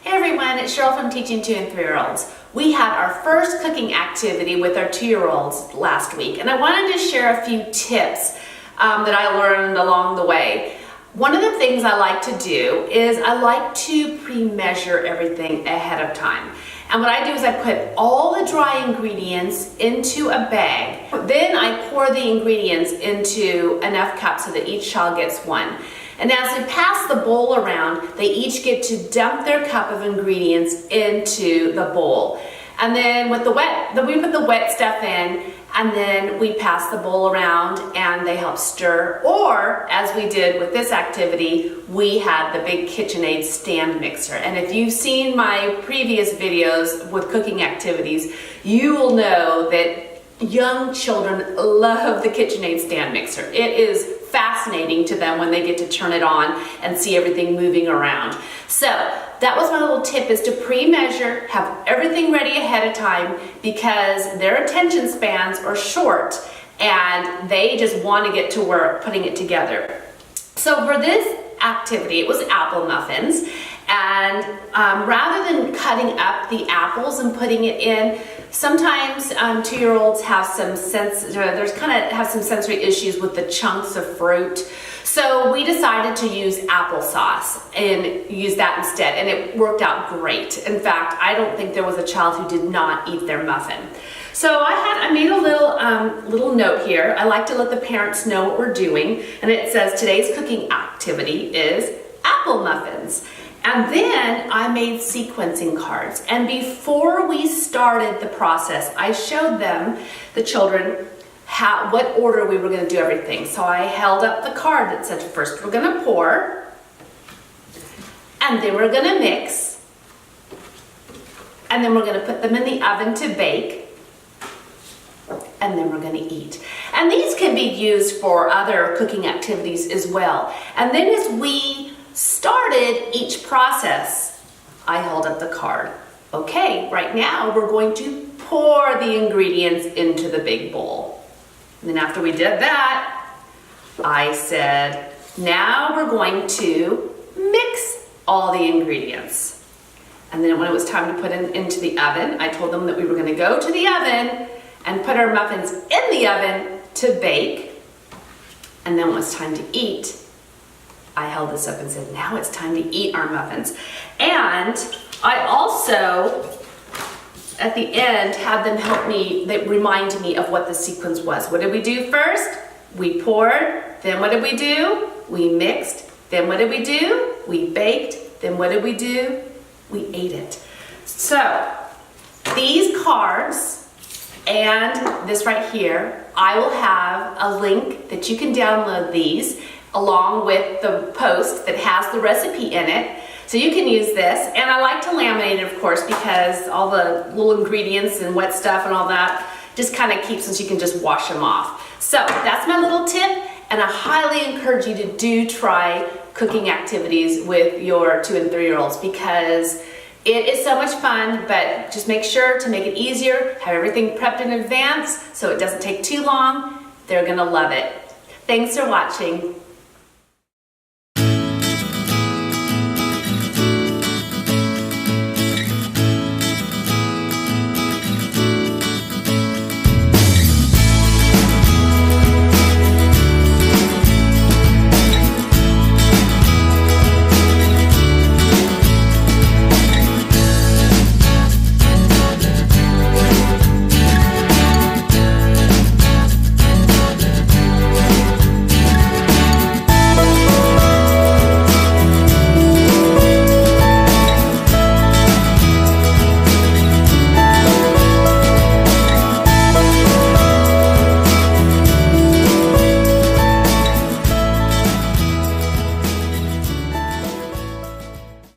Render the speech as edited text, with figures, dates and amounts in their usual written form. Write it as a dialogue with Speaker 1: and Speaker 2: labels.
Speaker 1: Hey everyone, it's Cheryl from Teaching 2 and 3-year-olds. We had our first cooking activity with our 2-year-olds last week, and I wanted to share a few tips that I learned along the way. One of the things I like to do is I like to pre-measure everything ahead of time. And what I do is I put all the dry ingredients into a bag. Then I pour the ingredients into enough cups so that each child gets one. And as we pass the bowl around, they each get to dump their cup of ingredients into the bowl. And then with we put the wet stuff in, and then we pass the bowl around and they help stir. Or, as we did with this activity, we had the big KitchenAid stand mixer. And if you've seen my previous videos with cooking activities, you will know that young children love the KitchenAid stand mixer. It is fascinating to them when they get to turn it on and see everything moving around. So that was my little tip, is to pre-measure, have everything ready ahead of time, because their attention spans are short and they just want to get to work putting it together. So for this activity, it was apple muffins. And rather than cutting up the apples and putting it in, sometimes 2-year-olds have some sensory issues with the chunks of fruit. So we decided to use applesauce and use that instead, and it worked out great. In fact, I don't think there was a child who did not eat their muffin. So I made a little note here. I like to let the parents know what we're doing, and it says today's cooking activity is apple muffins. And then I made sequencing cards. And before we started the process, I showed them, the children, what order we were going to do everything. So I held up the card that said, first we're going to pour, and then we're going to mix, and then we're going to put them in the oven to bake, and then we're going to eat. And these can be used for other cooking activities as well. And then as we started each process, I held up the card. Okay, right now we're going to pour the ingredients into the big bowl. And then after we did that, I said, now we're going to mix all the ingredients. And then when it was time to put it into the oven, I told them that we were going to go to the oven and put our muffins in the oven to bake. And then when it was time to eat, I held this up and said, now it's time to eat our muffins. And I also, at the end, had them help me, they reminded me of what the sequence was. What did we do first? We poured. Then what did we do? We mixed. Then what did we do? We baked. Then what did we do? We ate it. So these cards and this right here, I will have a link that you can download these along with the post that has the recipe in it. So you can use this. And I like to laminate it, of course, because all the little ingredients and wet stuff and all that just kind of keeps, since you can just wash them off. So that's my little tip, and I highly encourage you to try cooking activities with your 2 and 3-year-olds, because it is so much fun. But just make sure to make it easier, have everything prepped in advance so it doesn't take too long. They're gonna love it. Thanks for watching.